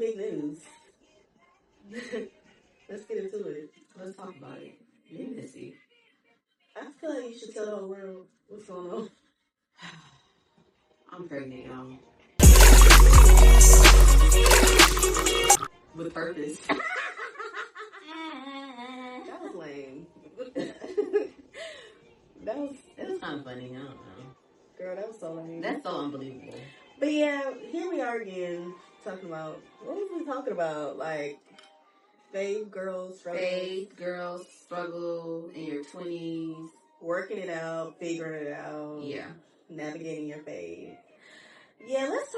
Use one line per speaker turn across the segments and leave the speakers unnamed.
big news. Let's get into it.
Let's talk about it. You're messy.
I feel like you should tell the whole world what's going on.
I'm pregnant, y'all. With purpose.
That was lame. It was
kind of funny. I don't know.
Girl, that was so lame.
That's so unbelievable.
But yeah, here we are again talking about, what was we talking about? Like, faith, girls, struggle.
Faith, girls, struggle in your 20s.
Working it out, figuring it out.
Yeah.
Navigating your faith. Yeah, let's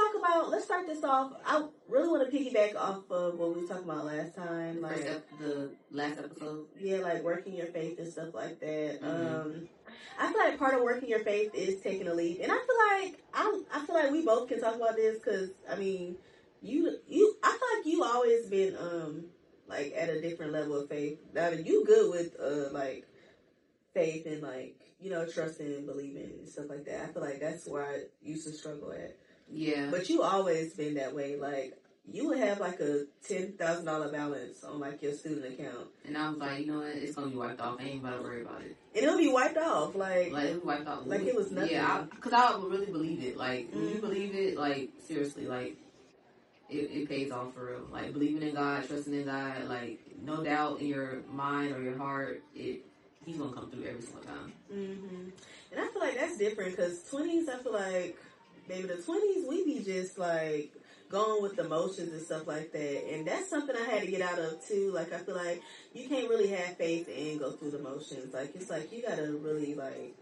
start this off. I really want to piggyback off of what we were talking about last time. Like
the last episode.
Yeah, like working your faith and stuff like that.
Mm-hmm.
I feel like part of working your faith is taking a leap. And I feel like we both can talk about this because, I mean, I feel like you always been, like at a different level of faith. Now, you good with, like, faith and like, trusting and believing and stuff like that. I feel like that's where I used to struggle at.
Yeah.
But you always been that way. Like, you would have like a $10,000 balance on like your student account.
And I was like, you know what? It's going to be wiped off. I ain't about to worry about it.
And it'll be wiped off. Like
it'll be wiped off.
Like it was nothing.
Yeah, because I would really believe it. Like, when you believe it, like, seriously, like, it pays off for real. Like, believing in God, trusting in God, like, no doubt in your mind or your heart, He's gonna come through every single time.
Mm-hmm. And I feel like that's different because 20s, I feel like, baby, the 20s, we be just like going with the motions and stuff like that. And that's something I had to get out of too. Like, I feel like you can't really have faith and go through the motions. Like, it's like you gotta really like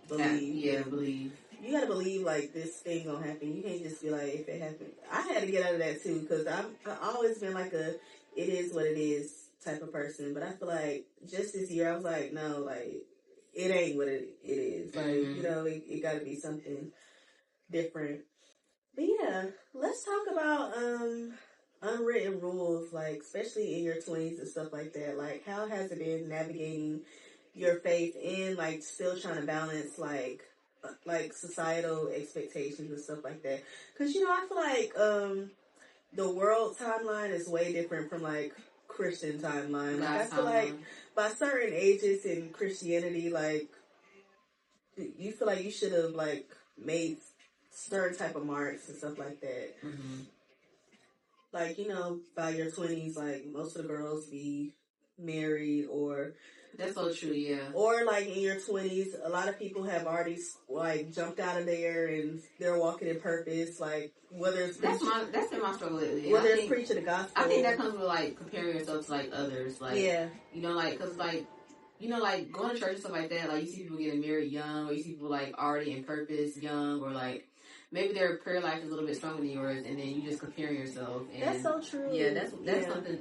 believe.
Yeah, believe.
You gotta believe like this thing gonna happen. You can't just be like, if it happened. I had to get out of that too because I've always been like it is what it is type of person, but I feel like just this year I was like, no, like it ain't what it is. Like, it gotta be something different. But yeah, let's talk about unwritten rules, like especially in your 20s and stuff like that. Like, how has it been navigating your faith and like still trying to balance like societal expectations and stuff like that? Because I feel like the world timeline is way different from like Christian timeline. Like, I feel like by certain ages in Christianity, like you feel like you should have like made certain type of marks and stuff like that.
Mm-hmm.
Like, by your 20s, like most of the girls be married or.
That's so true, yeah.
Or like in your 20s, a lot of people have already like jumped out of there and they're walking in purpose. Like, whether it's
that's been my struggle lately.
Whether it's preaching the gospel.
I think that comes with like comparing yourself to like others. Like,
yeah,
like, cause like, like going to church and stuff like that. Like, you see people getting married young, or you see people like already in purpose young, or like maybe their prayer life is a little bit stronger than yours, and then you just comparing yourself. And
that's so true.
Yeah, that's something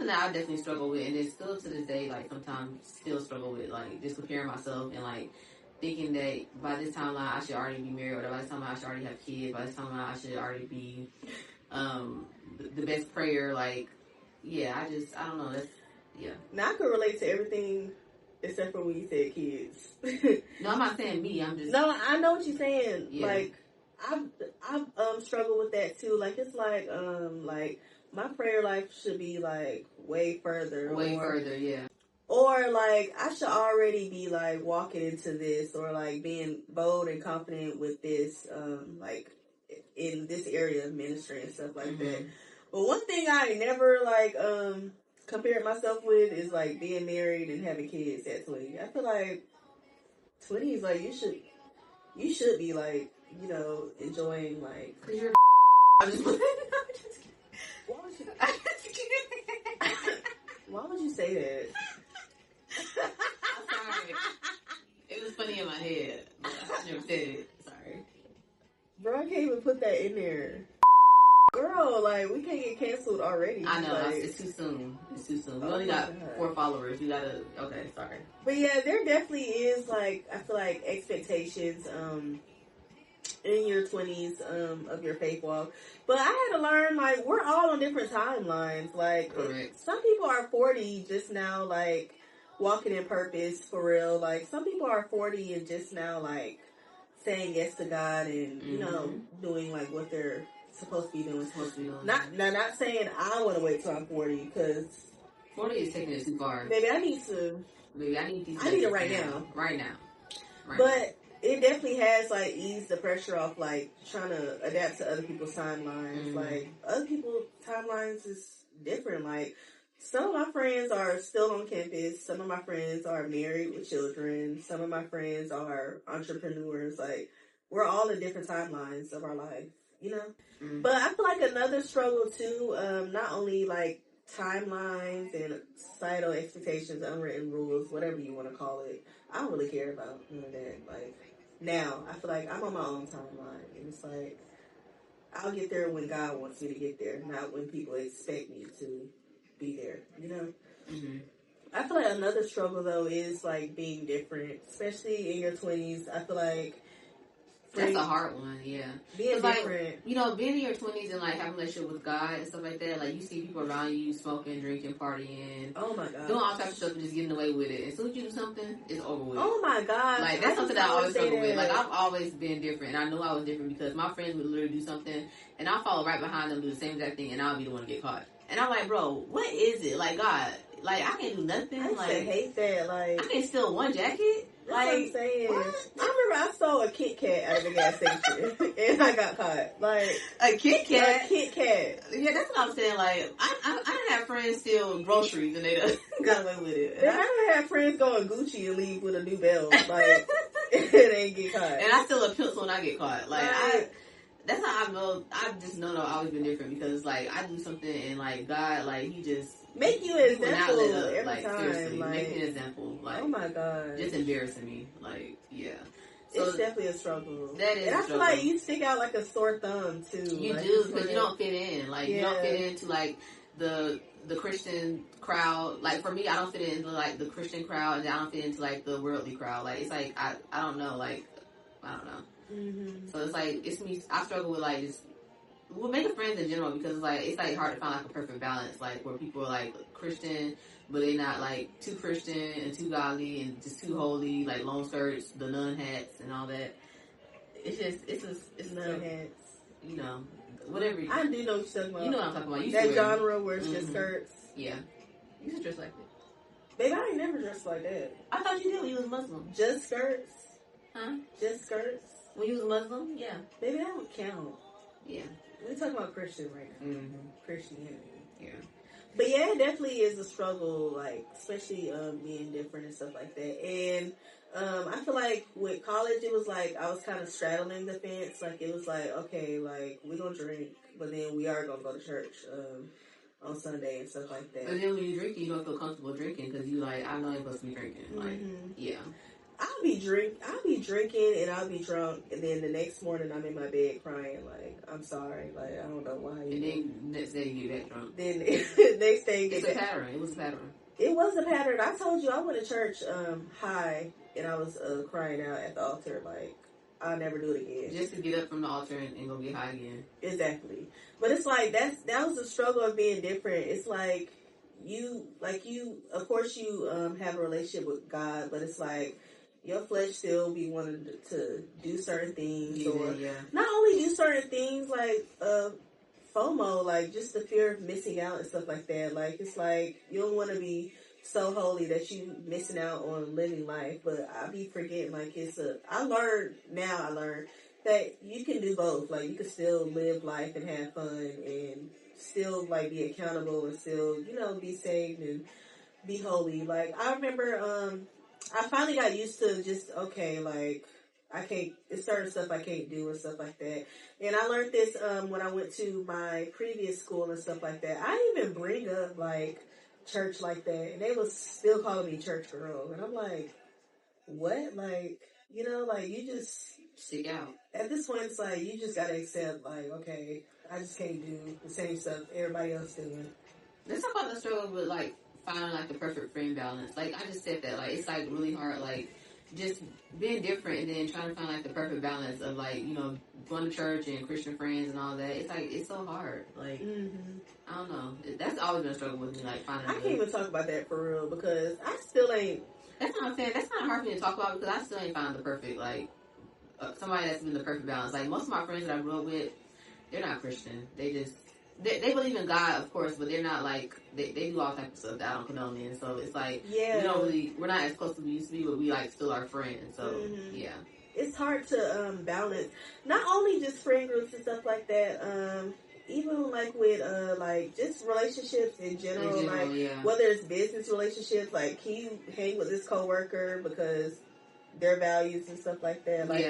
that I definitely struggle with, and it's still to this day, like sometimes still struggle with, like just comparing myself and like thinking that by this timeline I should already be married, or by this time I should already have kids, by this time I should already be the best prayer. Like, yeah, I don't know. That's yeah.
Now I could relate to everything. Except for when you said kids.
No, I'm not saying me. I'm just.
No, I know what you're saying.
Yeah.
Like, I've struggled with that too. Like, it's like my prayer life should be like way further,
yeah.
Or like I should already be like walking into this, or like being bold and confident with this, like in this area of ministry and stuff like that. But one thing I never like compared myself with is like being married and having kids at 20. I feel like 20 is like you should be like, enjoying like.
Cause you're. I'm just.
Why would you say that?
I'm sorry. It was funny in my head. But I never said it. Sorry.
Bro, I can't even put that in there. Girl, like, we can't get canceled already.
I know,
like,
it's too soon. It's too soon. We only got 4 followers. You gotta, okay, sorry.
But yeah, there definitely is, like, I feel like expectations, in your 20s, of your faith walk. But I had to learn, like, we're all on different timelines. Like,
correct.
Some people are 40 just now, like, walking in purpose for real. Like, some people are 40 and just now, like, saying yes to God and, doing, like, what they're supposed to be doing.
Not
Not saying I want to wait till I'm 40 because
40 is taking it too far.
Maybe I need to. I need it right now.
Right now.
But it definitely has like eased the pressure off, like trying to adapt to other people's timelines.
Mm-hmm.
Like other people's timelines is different. Like some of my friends are still on campus. Some of my friends are married with children. Some of my friends are entrepreneurs. Like we're all in different timelines of our life, you know.
Mm-hmm.
But I feel like another struggle too. Not only like timelines and societal expectations, unwritten rules, whatever you want to call it. I don't really care about none of that. Like now, I feel like I'm on my own timeline, and it's like I'll get there when God wants me to get there, not when people expect me to be there. You know.
Mm-hmm.
I feel like another struggle though is like being different, especially in your 20s. I feel like
that's a hard one, yeah.
Being different.
Like, you know, being in your 20s and, like, having a relationship with God and stuff like that, like, you see people around you smoking, drinking, partying.
Oh, my God.
Doing all types of stuff and just getting away with it. As soon as you do something, it's over with.
Oh, my God.
Like, that's something that I always struggle with. Like, I've always been different. And I know I was different because my friends would literally do something, and I'll follow right behind them, do the same exact thing, and I'll be the one to get caught. And I'm like, bro, what is it? Like, God, like, I can't do nothing.
I
like,
hate that. Like,
I can't steal one jacket.
That's what I'm saying. What? I remember I stole a Kit Kat out of the gas station and I got caught. Like
a Kit Kat?
A Kit Kat.
Yeah, that's what I'm saying. Like I done have friends steal groceries and they done got away with it.
And I done have friends go in Gucci and leave with a new belt. Like and they get caught.
And I steal a pencil when I get caught. Like that's how I know. I just know I've always been different because like I do something and like God, like He just
make you an example every
like,
time.
Seriously,
like,
make me an example. Like,
oh my God,
just embarrassing me. Like, yeah. So
it's definitely a struggle.
That is,
and I feel like you stick out like a sore thumb too.
You
like,
do because you don't fit in. Like you don't fit into like the Christian crowd. Like for me, I don't fit into like the Christian crowd, and I don't fit into like the worldly crowd. Like it's like I don't know. Like I don't know.
Mm-hmm.
So it's like it's me. I struggle with like just. Well, making friends in general because it's like hard to find like a perfect balance, like where people are like Christian, but they're not like too Christian and too godly and just too holy, like long skirts, the nun hats and all that. It's
nun hats,
you know, whatever.
I do know what you're talking about.
You know what I'm talking about. You
that genre where it's just skirts.
Yeah, you just dress like that.
Babe, I ain't never dressed like that.
I thought you did when you was Muslim.
Just skirts,
huh?
Just skirts.
When you was Muslim, yeah.
Baby, that don't count.
Yeah.
We're talking about Christian right now.
Mm-hmm.
Christianity.
Yeah.
But yeah, it definitely is a struggle, like, especially being different and stuff like that. And I feel like with college, it was like I was kind of straddling the fence. Like, it was like, okay, like, we're going to drink, but then we are going to go to church on Sunday and stuff like that.
But then when you drink, you don't feel comfortable drinking because you like, I know you're supposed to be drinking. Like, yeah.
I'll be drinking and I'll be drunk, and then the next morning I'm in my bed crying like, I'm sorry, like I don't know why.
And then next day you get back drunk.
Then next day you get
it's a pattern. It was a pattern.
It was a pattern. I told you I went to church high and I was crying out at the altar like I'll never do it again.
Just to get up from the altar and go get high again.
Exactly. But it's like that was the struggle of being different. It's like you of course you have a relationship with God, but it's like your flesh still be wanting to do certain things, or not only do certain things, like FOMO, like just the fear of missing out and stuff like that. Like it's like you don't want to be so holy that you missing out on living life. But I be forgetting, like I learned that you can do both. Like you can still live life and have fun and still like be accountable and still be saved and be holy. Like I remember I finally got used to just, okay, like, it's certain stuff I can't do and stuff like that. And I learned this when I went to my previous school and stuff like that. I didn't even bring up, like, church like that. And they was still calling me church girl. And I'm like, what? Like, like, you just...
stick out.
At this point, it's like, you just gotta accept, like, okay, I just can't do the same stuff everybody else doing.
Let's talk about the struggle with, like, finding like the perfect friend balance. Like I just said that, like it's like really hard, like just being different and then trying to find like the perfect balance of like going to church and Christian friends and all that. It's like it's so hard. Like I don't know. That's always been a struggle with me. Like finding.
I can't even talk about that for real because I still ain't.
That's what I'm saying. That's not hard for me to talk about because I still ain't found the perfect somebody that's been the perfect balance. Like most of my friends that I grew up with, they're not Christian. They just they believe in God, of course, but they're not like they do all types of stuff that I don't condone in. So it's like we're not as close as we used to be, but we like still are friends. So yeah,
it's hard to balance not only just friend groups and stuff like that. Even like with like just relationships in general, like whether it's business relationships, like can you hang with this coworker because their values and stuff like that. Like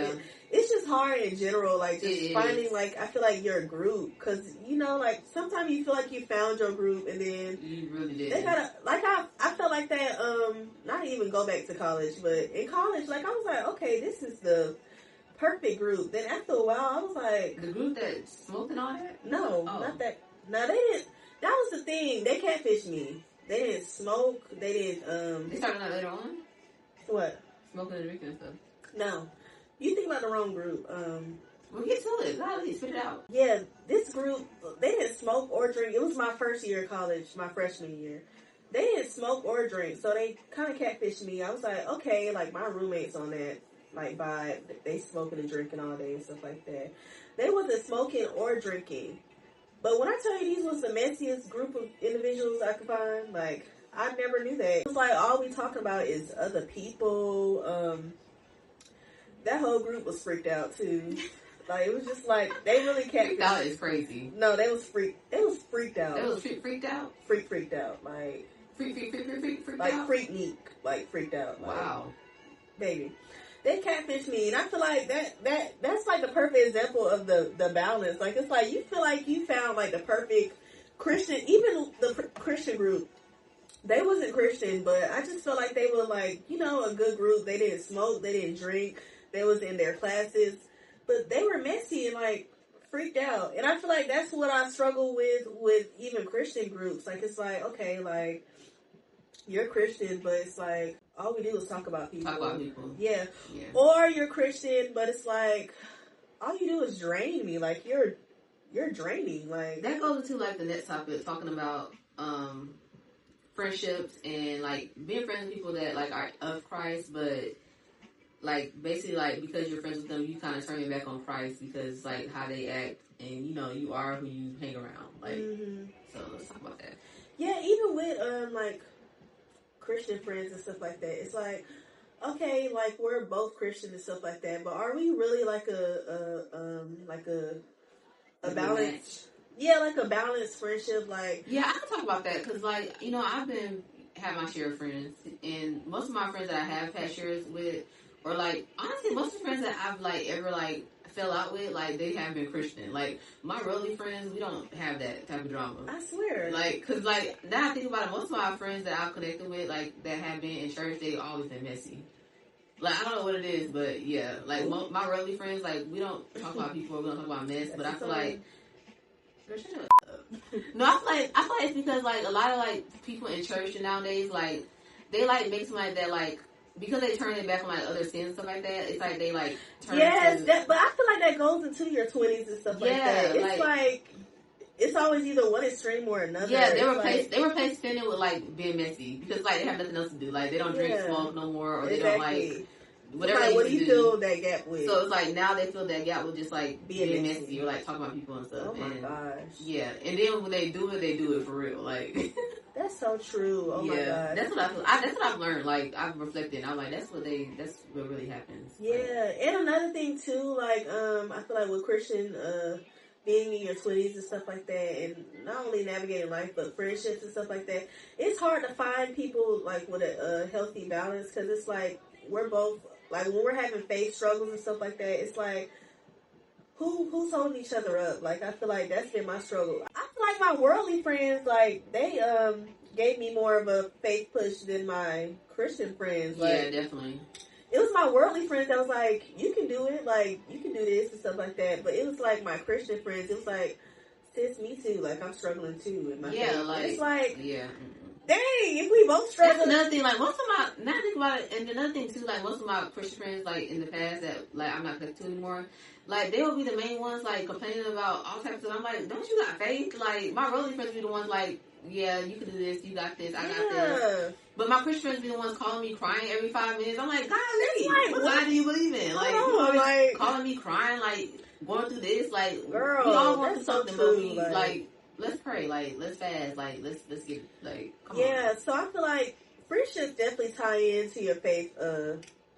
it's just hard in general. Like just finding like I feel like your group, because you know like sometimes you feel like you found your group and then
you really did.
They gotta like I felt like that. Not even go back to college, but in college, like I was like, okay, this is the perfect group. Then after a while, I was like,
the group that smoked and all that.
No, not that. No, they didn't. That was the thing. They catfished me. They didn't smoke. They didn't.
They started that later on.
What?
Smoking and drinking and stuff.
No. You think about the wrong group.
Well, get to it. God, please spit it out.
Yeah, this group, they didn't smoke or drink. It was my first year of college, my freshman year. They didn't smoke or drink, so they kind of catfished me. I was like, okay, like my roommates on that, like vibe, they smoking and drinking all day and stuff like that. They wasn't smoking or drinking. But when I tell you these was the messiest group of individuals I could find, like, I never knew that. It was like all we talking about is other people. That whole group was freaked out too. Like it was just like they really kept.
Freaked out is crazy.
No, they was freaked. They was freaked out.
They was freaked out.
Freaked out. Like
freaked
like
out.
Freaknik. Like freaked out. Like,
wow,
baby. They catfish me, and I feel like that's like the perfect example of the balance. Like it's like you feel like you found like the perfect Christian, even the Christian group. They wasn't Christian, but I just felt like they were like, you know, a good group. They didn't smoke, they didn't drink, they was in their classes, but they were messy and like freaked out. And I feel like that's what I struggle with even Christian groups. Like it's like, okay, like you're Christian, but it's like all we do is talk about people. Yeah. Or you're Christian, but it's like all you do is drain me. Like you're draining. Like
that goes into like the next topic, talking about friendships and like being friends with people that like are of Christ, but like basically like because you're friends with them, you kind of turn your back on Christ because like how they act, and you know you are who you hang around. Like so, let's talk about that.
Yeah, even with like Christian friends and stuff like that, it's like okay, like we're both Christian and stuff like that, but are we really like a balance? Yeah, like a balanced friendship, like...
Yeah, I can talk about that, because, like, you know, I've been having my share of friends, and most of my friends that I have had shares with, or, like, honestly, most of the friends that I've, like, ever, like, fell out with, like, they have been Christian. Like, my really friends, we don't have that type of drama.
I swear.
Like, because, like, now I think about it, most of my friends that I've connected with, like, that have been in church, they've always been messy. Like, I don't know what it is, but, yeah. Like, my really friends, like, we don't talk about people, we don't talk about mess, but I feel like... No, I feel like it's because like a lot of like people in church nowadays, like they like make something like that, like because they turn it back on like other sins and stuff like that. It's like they like turn
but I feel like that goes into your 20s and stuff like that. It's like it's always either one extreme or another.
Yeah, they replace sinning with like being messy because like they have nothing else to do. Like they don't drink, smoke no more, or they don't like. Whatever
like, what do you fill that gap with?
So it's like now they fill that gap with just like being messy or like talking about people and stuff.
Oh my gosh.
Yeah, and then when they do it for real. Like
that's so true. Oh my gosh.
That's what I feel. That's what I've learned. Like I've reflected. I'm like that's what really happens.
Yeah, and another thing too, like I feel like with Christian being in your 20s and stuff like that, and not only navigating life but friendships and stuff like that, it's hard to find people like with a healthy balance because it's like we're both. Like, when we're having faith struggles and stuff like that, it's like, who's holding each other up? Like, I feel like that's been my struggle. I feel like my worldly friends, like, they gave me more of a faith push than my Christian friends. Like,
yeah, definitely.
It was my worldly friends that was like, you can do it. Like, you can do this and stuff like that. But it was like my Christian friends, it was like, sis, me too. Like, I'm struggling too in my faith.
Like,
it's like,
yeah.
Dang, if we both struggle.
That's another thing, like, most of my, now I think about it, and another thing too, like, most of my Christian friends, like, in the past that, like, I'm not connected to anymore, like, they will be the main ones, like, complaining about all types of stuff. I'm like, don't you got faith? Like, my really friends be the ones, like, yeah, you can do this, you got this, I got this. But my Christian friends be the ones calling me crying every 5 minutes. I'm like, God, what God do you believe in? Like, you always calling me crying, like, going through this, like,
girl,
we all want
that's
through
so
something,
true.
but we like let's pray, like let's fast, like let's get like come
yeah.
on.
So I feel like friendships definitely tie into your faith.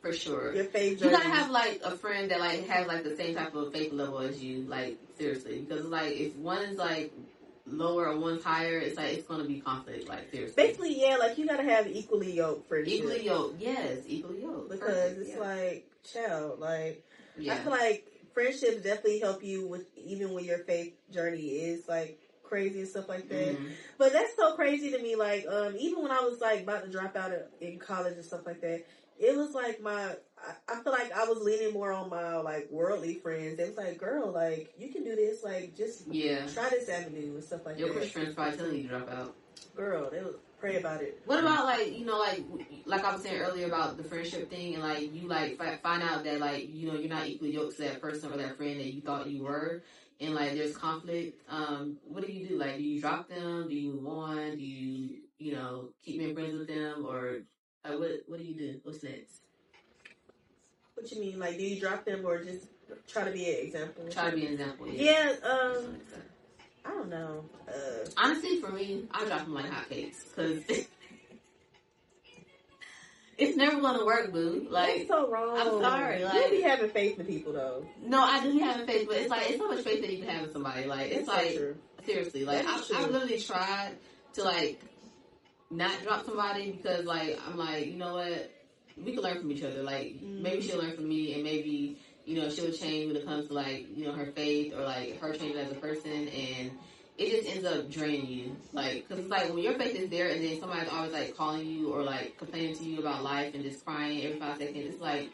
For sure.
Your faith journey.
You gotta have like a friend that like has like the same type of faith level as you, like seriously, because like if one is like lower or one's higher, it's like it's gonna be conflict, like seriously.
Basically, yeah, like you gotta have equally yoked friendships.
Equally yoked, yes, equally yoked.
Because
perfect,
it's like, child, like
yeah.
I feel like friendships definitely help you with even when your faith journey is like crazy and stuff like that.
Mm-hmm.
But that's so crazy to me. Like, even when I was like about to drop out in college and stuff like that, it was like I feel like I was leaning more on my like worldly friends. It was like, girl, like you can do this. Like, just try this avenue and stuff like
Your
that.
Christian friends probably telling you to drop out.
Girl, they would pray about it.
What about like, you know, like I was saying earlier about the friendship thing, and like you like find out that like, you know, you're not equally yoked to that person or that friend that you thought you were, and like there's conflict. What do you do? Like, do you drop them? Do you move on? Do you know, keep being friends with them, or like what do you do? What's next?
What you mean? Like, do you drop them or just try to be an example?
Try to be an example.
Yeah. I don't know.
Honestly, for me, I drop them like hotcakes because it's never gonna work, boo. Like,
that's so wrong.
I'm sorry. Like,
you be having faith in people, though.
No, I do be having faith, but it's like it's so much faith that you can have in somebody. Like, it's
that's
like
true.
Seriously, like I literally tried to like not drop somebody because like I'm like, you know what, we can learn from each other. Like maybe she'll learn from me, and maybe, you know, she'll change when it comes to like, you know, her faith or like her changing as a person, and it just ends up draining you. Like, because it's like when your faith is there and then somebody's always like calling you or like complaining to you about life and just crying every 5 seconds, it's like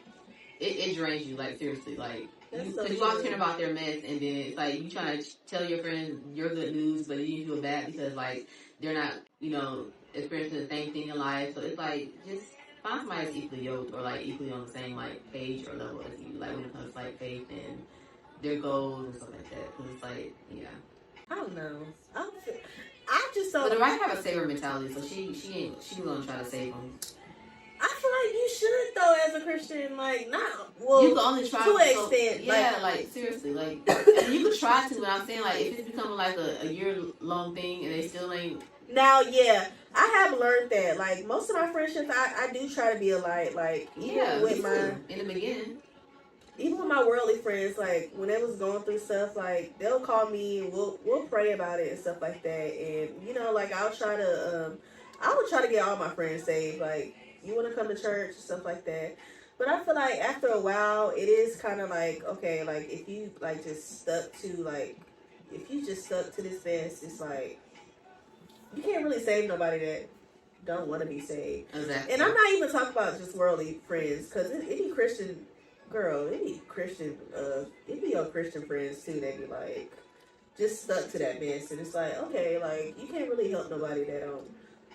it drains you. Like, seriously, like. Because you always hear about their mess, and then it's like you trying to tell your friends your good news, but then you feel bad because like they're not, you know, experiencing the same thing in life. So it's like just find somebody that's equally yoked or like equally on the same like page or level as you, like when it comes to like faith and their goals and stuff like that. Because it's like, yeah,
I don't know. I just don't.
But the right have a saver mentality, so she gonna try to save them.
I feel like you should though, as a Christian, like not well.
You can only try
to an extent.
Yeah, like seriously, like you could try to, but I'm saying like if it's becoming like a year-long thing and they still ain't.
Now, yeah, I have learned that. Like most of my friendships, I do try to be a light. Like even with my
in the beginning,
even with my worldly friends, like when they was going through stuff, like they'll call me and we'll pray about it and stuff like that. And you know, like I would try to get all my friends saved. Like, you want to come to church and stuff like that. But I feel like after a while, it is kind of like, okay, like if you like just stuck to this mess, it's like you can't really save nobody that don't want to be saved.
Exactly.
And I'm not even talking about just worldly friends, because it be Christian, girl, it be Christian, it be your Christian friends too. They be like just stuck to that mess, and it's like, okay, like you can't really help nobody that don't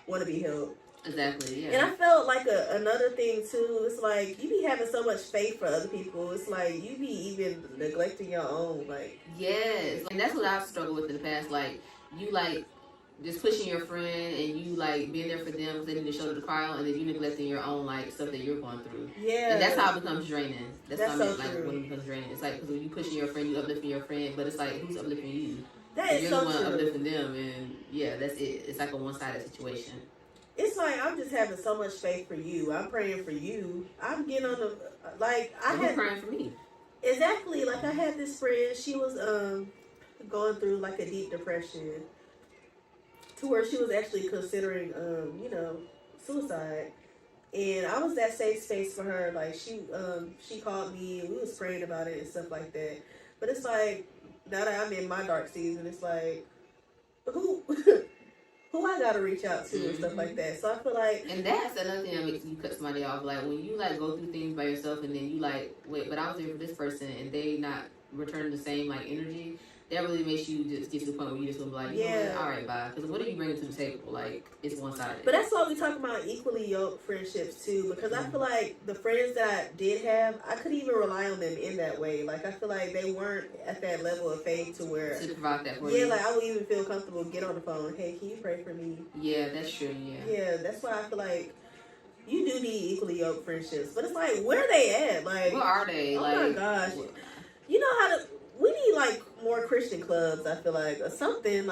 want to be helped.
Exactly, yeah.
And I felt like another thing too, it's like you be having so much faith for other people, it's like you be even neglecting your own, like.
Yes, and that's what I've struggled with in the past, like you like just pushing your friend and you like being there for them because they need to shoulder the crown, and then you neglecting your own like stuff that you're going through.
Yeah.
And that's how it becomes draining. That's how I mean,
so
like
true.
when it becomes draining. It's like because when you pushing your friend, you uplifting your friend, but it's like who's uplifting you?
That is
you're
so
the one
true.
uplifting them, and yeah, that's it. It's like a one-sided situation.
It's like I'm just having so much faith for you. I'm praying for you. I'm getting on the
Who's praying for me?
Exactly. Like I had this friend. She was going through like a deep depression, to where she was actually considering suicide. And I was that safe space for her. Like she called me and we was praying about it and stuff like that. But it's like now that I'm in my dark season, it's like who I gotta reach out to and stuff like that. So I feel like,
and that's another thing that makes you cut somebody off. Like when you like go through things by yourself, and then you like, wait, but I was there for this person, and they not returning the same like energy. That really makes you just get to the point where you just want to be like, you know what, all right, bye. Because what are you bringing to the table? Like, it's one-sided.
But that's why we talk about equally yoked friendships too. Because I feel like the friends that I did have, I couldn't even rely on them in that way. Like I feel like they weren't at that level of faith to where
to provide that for you.
Yeah, like I would even feel comfortable get on the phone. Hey, can you pray for me?
Yeah, that's true. Yeah.
Yeah, that's why I feel like you do need equally yoked friendships. But it's like, where are they at? Like,
where are they?
Oh
like,
my gosh, you know how to. We need like more Christian clubs. I feel like or something,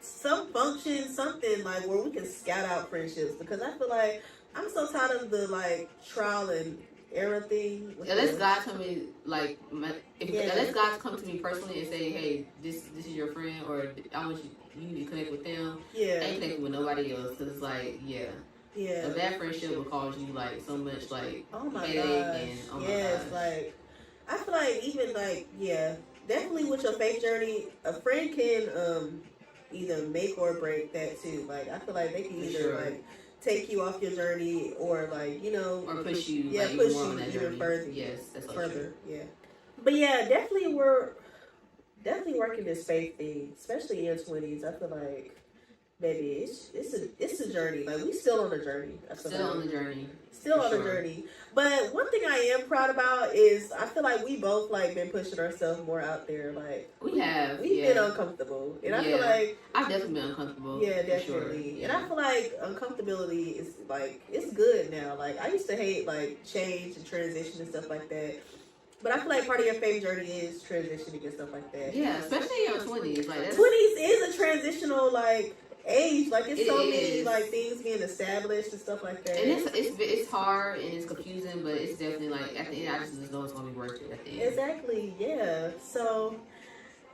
some function, something like where we can scout out friendships because I feel like I'm so tired of the like trial and error thing.
Unless God tell me like, unless God come to me personally and say, hey, this is your friend, or I want you need to connect with them.
Yeah,
I ain't connecting with nobody else because it's like, yeah.
Yeah.
A bad friendship will cause you like so much like
oh my
headache
gosh.
and oh
yes,
my gosh.
like I feel like even like definitely with your faith journey, a friend can either make or break that too. Like I feel like they can either like take you off your journey or like
or push you
push
you
you
on that
even
journey.
further.
Yes, that's so
further.
True.
Yeah, but yeah, definitely we're definitely working this faith thing, especially in 20s. I feel like. Baby, it's a journey. Like we still on a journey.
Still on the journey.
Still on the journey. But one thing I am proud about is I feel like we both like been pushing ourselves more out there. Like
we've
been uncomfortable, and I feel like
I've definitely been uncomfortable.
Yeah, definitely.
Sure.
And I feel like uncomfortability is like it's good now. Like I used to hate like change and transition and stuff like that. But I feel like part of your faith journey is transitioning and stuff like that.
Yeah, especially in your 20s. Like
20s is a transitional like age, like it's so many like things being established and stuff like that.
And it's hard and it's confusing, but it's definitely like at the end I just know it's gonna be worth it at the end.
Exactly, yeah. So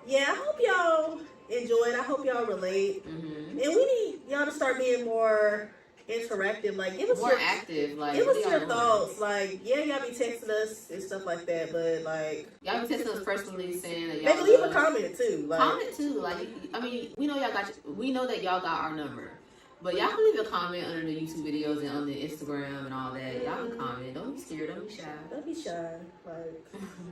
yeah, I hope y'all enjoy it. I hope y'all relate. And we need y'all to start being more interactive. Like give us
more active. Like
give us your thoughts. Like y'all be texting us and stuff like that, but like
y'all be texting us personally saying that
y'all maybe leave a comment too. Like
comment too. Like I mean, we know that y'all got our number. But y'all can leave a comment under the YouTube videos and on the Instagram and all that. Y'all can comment. Don't be scared. Don't be shy.
Don't be shy. Like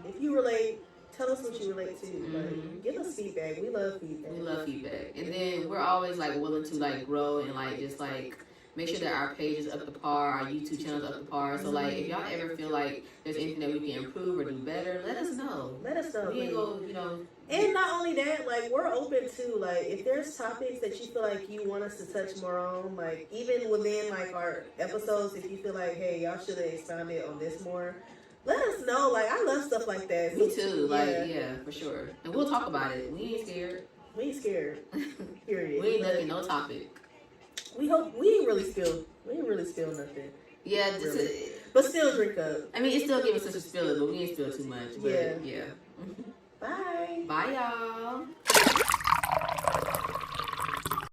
if you relate, tell us what you relate to. Like, give us feedback. We love feedback.
We love feedback. And then we're always like willing to like grow and like just like make sure that our page is up to par, our YouTube channel is up to par. So like if y'all ever feel like there's anything that we can improve or do better, let us know.
Let us know.
We ain't go,
And not only that, like we're open to like if there's topics that you feel like you want us to touch more on, like even within like our episodes, if you feel like, hey, y'all should have expounded on this more, let us know. Like I love stuff like that.
Me too. Like yeah, for sure. And we'll talk about it. We ain't scared.
We ain't scared. Period.
We ain't ducking no topic.
We hope we ain't really spill nothing.
Yeah,
really. But still drink up.
I mean, it still gave us such a spill, but we ain't spill too much. But yeah.
Bye.
Bye, y'all.